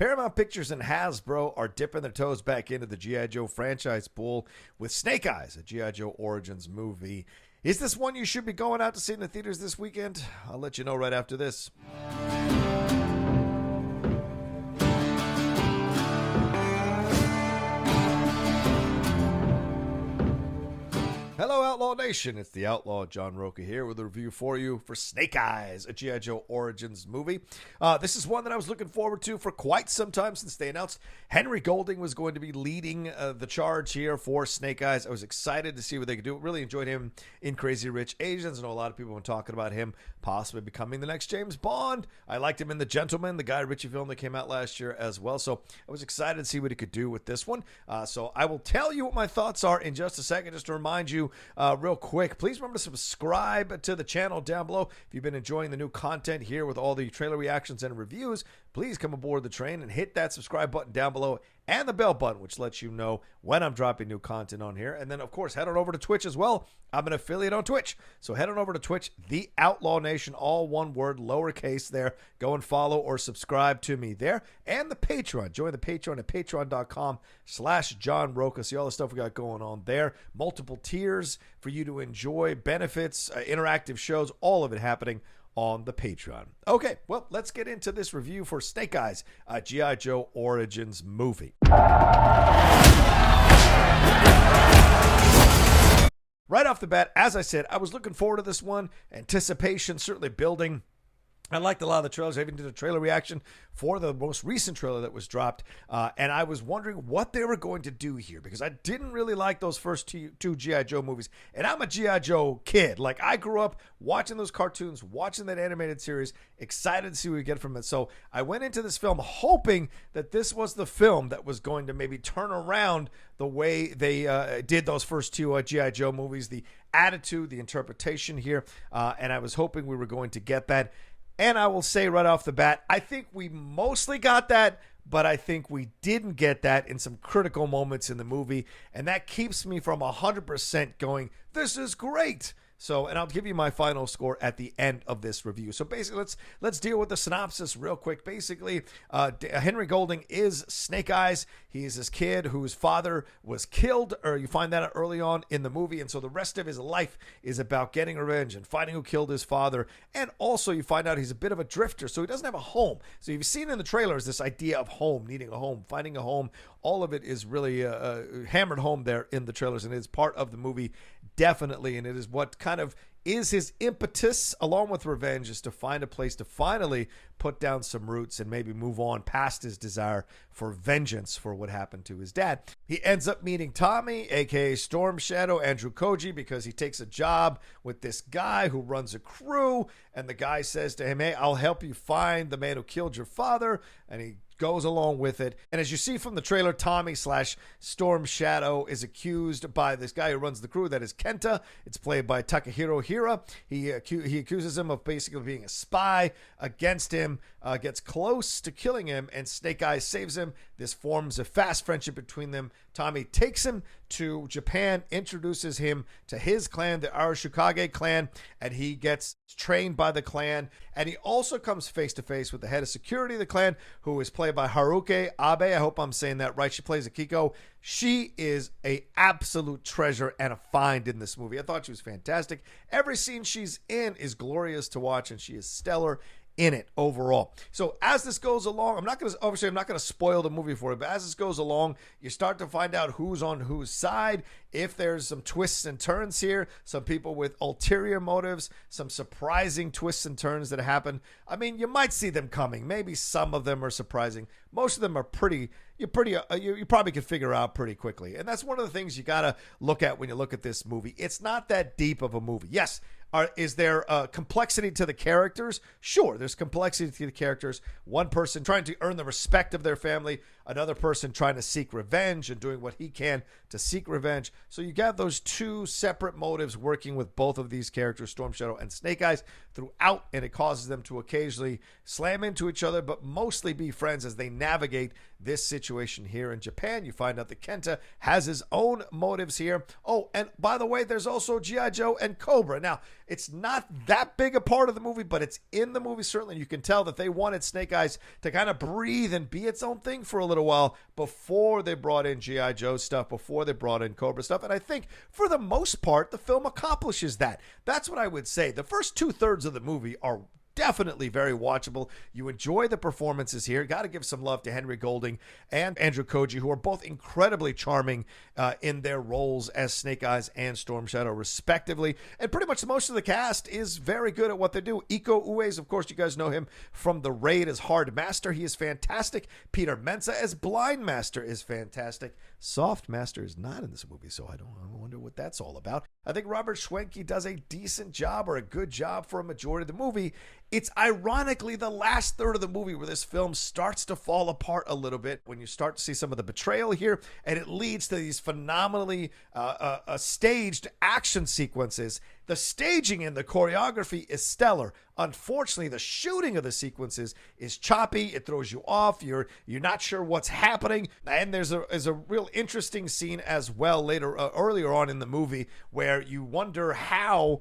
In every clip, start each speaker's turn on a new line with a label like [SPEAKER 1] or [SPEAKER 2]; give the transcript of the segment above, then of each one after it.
[SPEAKER 1] Paramount Pictures and Hasbro are dipping their toes back into the G.I. Joe franchise pool with Snake Eyes, a G.I. Joe Origins movie. Is this one you should be going out to see in the theaters this weekend? I'll let you know right after this. Hello, Outlaw Nation. It's the Outlaw John Rocha here with a review for you for Snake Eyes, a G.I. Joe Origins movie. This is one that I was looking forward to for quite some time since they announced Henry Golding was going to be leading the charge here for Snake Eyes. I was excited to see what they could do. Really enjoyed him in Crazy Rich Asians. I know a lot of people have been talking about him possibly becoming the next James Bond. I liked him in The Gentleman, the Guy Ritchie film that came out last year as well. So I was excited to see what he could do with this one. So I will tell you what my thoughts are in just a second. Just to remind you real quick, please remember to subscribe to the channel down below. If you've been enjoying the new content here with all the trailer reactions and reviews, please come aboard the train and hit that subscribe button down below and the bell button, which lets you know when I'm dropping new content on here. And then, of course, head on over to Twitch as well. I'm an affiliate on Twitch. So head on over to Twitch, The Outlaw Nation, all one word, lowercase there. Go and follow or subscribe to me there. And the Patreon. Join the Patreon at patreon.com/John Rocha. See all the stuff we got going on there. Multiple tiers for you to enjoy, benefits, interactive shows, all of it happening on the Patreon. Okay, well, let's get into this review for Snake Eyes, a G.I. Joe Origins movie. Right off the bat, as I said, I was looking forward to this one. Anticipation certainly building. I liked a lot of the trailers. I even did a trailer reaction for the most recent trailer that was dropped. And I was wondering what they were going to do here because I didn't really like those first two G.I. Joe movies. And I'm a G.I. Joe kid. Like, I grew up watching those cartoons, watching that animated series, excited to see what we get from it. So I went into this film hoping that this was the film that was going to maybe turn around the way they did those first two G.I. Joe movies, the attitude, the interpretation here. And I was hoping we were going to get that. And I will say right off the bat, I think we mostly got that, but I think we didn't get that in some critical moments in the movie. And that keeps me from 100% going, this is great. So, and I'll give you my final score at the end of this review. So basically, let's deal with the synopsis real quick. Basically, Henry Golding is Snake Eyes. He's this kid whose father was killed, or you find that early on in the movie. And so the rest of his life is about getting revenge and finding who killed his father. And also you find out he's a bit of a drifter, so he doesn't have a home. So you've seen in the trailers this idea of home, needing a home, finding a home. All of it is really hammered home there in the trailers, and it's part of the movie, definitely. And it is what kind of is his impetus, along with revenge, is to find a place to finally put down some roots and maybe move on past his desire for vengeance for what happened to his dad. He ends up meeting Tommy, aka Storm Shadow, Andrew Koji, because he takes a job with this guy who runs a crew, and the guy says to him, hey, I'll help you find the man who killed your father, and he goes along with it. And as you see from the trailer, Tommy / Storm Shadow is accused by this guy who runs the crew, that is Kenta. It's played by Takehiro Hira. He accuses him of basically being a spy against him, gets close to killing him, and Snake Eyes saves him. This forms a fast friendship between them. Tommy takes him to Japan, introduces him to his clan, the Arashikage clan, and he gets trained by the clan. And he also comes face to face with the head of security of the clan, who is played by Haruka Abe. I hope I'm saying that right. She plays Akiko. She is a absolute treasure and a find in this movie. I thought she was fantastic. Every scene she's in is glorious to watch, and she is stellar in it overall. So as this goes along, I'm not going to spoil the movie for you, but as this goes along, you start to find out who's on whose side. If there's some twists and turns here, some people with ulterior motives, some surprising twists and turns that happen. I mean, you might see them coming. Maybe some of them are surprising. Most of them are you probably can figure out pretty quickly. And that's one of the things you got to look at when you look at this movie. It's not that deep of a movie. Yes, is there complexity to the characters? Sure, there's complexity to the characters. One person trying to earn the respect of their family, another person trying to seek revenge and doing what he can to seek revenge. So you got those two separate motives working with both of these characters, Storm Shadow and Snake Eyes, throughout, and it causes them to occasionally slam into each other, but mostly be friends as they navigate this situation here in Japan. You find out that Kenta has his own motives here. Oh, and by the way, there's also G.I. Joe and Cobra. Now, It's not that big a part of the movie, but it's in the movie certainly. You can tell that they wanted Snake Eyes to kind of breathe and be its own thing for a little while before they brought in G.I. Joe stuff, before they brought in Cobra stuff. And I think for the most part, the film accomplishes that. That's what I would say. The first 2/3 of the movie are definitely very watchable. You enjoy the performances here. Got to give some love to Henry Golding and Andrew Koji, who are both incredibly charming in their roles as Snake Eyes and Storm Shadow, respectively. And pretty much most of the cast is very good at what they do. Iko Uwais, of course, you guys know him from The Raid as Hard Master. He is fantastic. Peter Mensah as Blind Master is fantastic. Soft Master is not in this movie, so I wonder what that's all about. I think Robert Schwentke does a decent job, or a good job, for a majority of the movie. It's ironically the last third of the movie where this film starts to fall apart a little bit, when you start to see some of the betrayal here, and it leads to these phenomenally staged action sequences. The staging and the choreography is stellar. Unfortunately, the shooting of the sequences is choppy. It throws you off. You're not sure what's happening. And there's a real interesting scene as well earlier on in the movie, where you wonder how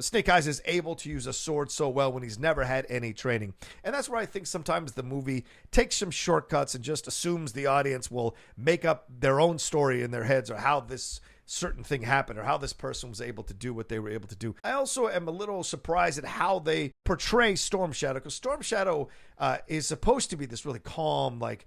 [SPEAKER 1] Snake Eyes is able to use a sword so well when he's never had any training. And that's where I think sometimes the movie takes some shortcuts and just assumes the audience will make up their own story in their heads, or how this certain thing happened, or how this person was able to do what they were able to do. I also am a little surprised at how they portray Storm Shadow, because Storm Shadow is supposed to be this really calm, like,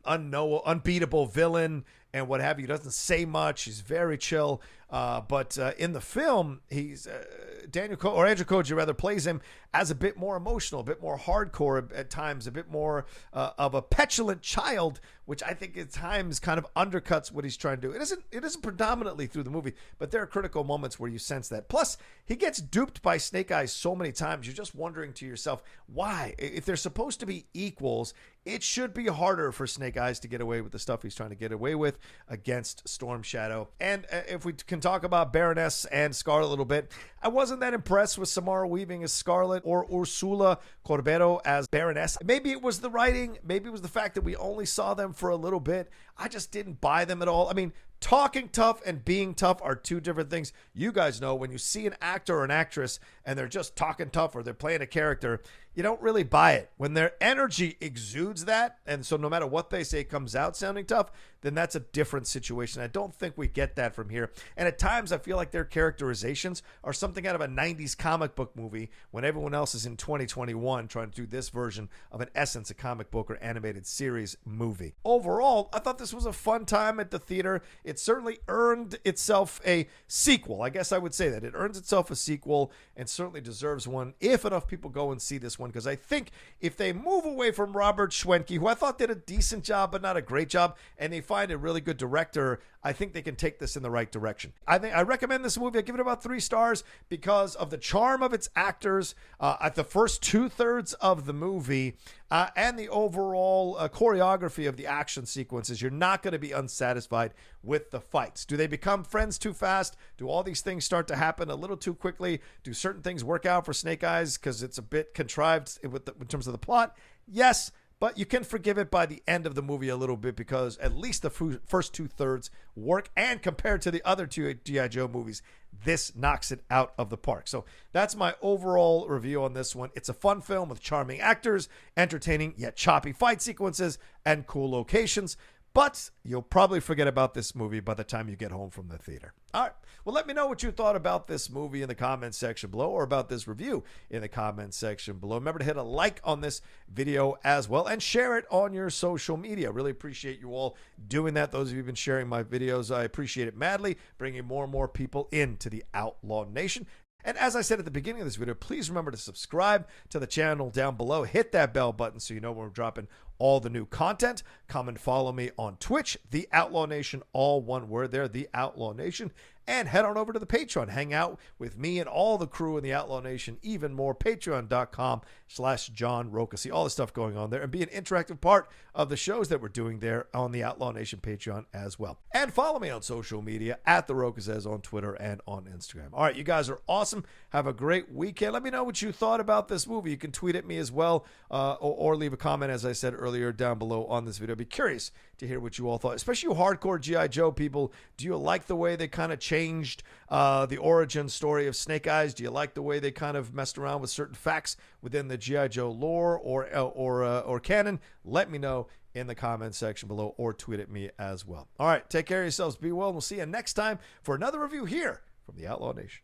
[SPEAKER 1] unbeatable villain and what have you. He doesn't say much. He's very chill. But in the film, he's Andrew Koji rather plays him as a bit more emotional, a bit more hardcore at times, a bit more of a petulant child, which I think at times kind of undercuts what he's trying to do. It isn't predominantly through the movie, but there are critical moments where you sense that. Plus, he gets duped by Snake Eyes so many times, you're just wondering to yourself, why? If they're supposed to be equals, it should be harder for Snake Eyes to get away with the stuff he's trying to get away with against Storm Shadow. And if we can talk about Baroness and Scarlet a little bit, I wasn't that impressed with Samara Weaving as Scarlet or Úrsula Corberó as Baroness. Maybe it was the writing. Maybe it was the fact that we only saw them for a little bit. I just didn't buy them at all. I mean, talking tough and being tough are two different things. You guys know, when you see an actor or an actress and they're just talking tough, or they're playing a character, you don't really buy it. When their energy exudes that, and so no matter what they say comes out sounding tough, then that's a different situation. I don't think we get that from here. And at times I feel like their characterizations are something out of a 90s comic book movie, when everyone else is in 2021 trying to do this version of, in essence, a comic book or animated series movie. Overall, I thought this was a fun time at the theater. It certainly earned itself a sequel. I guess I would say that. It earns itself a sequel, and certainly deserves one if enough people go and see this one, because I think if they move away from Robert Schwentke, who I thought did a decent job but not a great job, and they find a really good director, I think they can take this in the right direction. I recommend this movie. I give it about 3 stars because of the charm of its actors at the first 2/3 of the movie, and the overall choreography of the action sequences. You're not going to be unsatisfied with the fights. Do they become friends too fast? Do all these things start to happen a little too quickly? Do certain things work out for Snake Eyes because it's a bit contrived in terms of the plot? Yes. But you can forgive it by the end of the movie a little bit, because at least the first 2/3 work. And compared to the other 2 G.I. Joe movies, this knocks it out of the park. So that's my overall review on this one. It's a fun film with charming actors, entertaining yet choppy fight sequences, and cool locations. But you'll probably forget about this movie by the time you get home from the theater. All right. Well, let me know what you thought about this movie in the comments section below, or about this review in the comments section below. Remember to hit a like on this video as well, and share it on your social media. Really appreciate you all doing that. Those of you who've been sharing my videos, I appreciate it madly, bringing more and more people into the Outlaw Nation. And as I said at the beginning of this video, please remember to subscribe to the channel down below. Hit that bell button so you know when we're dropping all the new content. Come and follow me on Twitch, The Outlaw Nation, all one word there, The Outlaw Nation. And head on over to the Patreon. Hang out with me and all the crew in the Outlaw Nation even more. Patreon.com/John Rocha. See all the stuff going on there, and be an interactive part of the shows that we're doing there on the Outlaw Nation Patreon as well. And follow me on social media at The Rocha Says on Twitter and on Instagram. All right, you guys are awesome. Have a great weekend. Let me know what you thought about this movie. You can tweet at me as well, or leave a comment, as I said earlier, down below on this video. I'd be curious to hear what you all thought, especially you hardcore G.I. Joe people. Do you like the way they kind of change changed the origin story of Snake Eyes? Do you like the way they kind of messed around with certain facts within the G.I. Joe lore or canon? Let me know in the comments section below or tweet at me as well. All right, take care of yourselves. Be well, and we'll see you next time for another review here from the Outlaw Nation.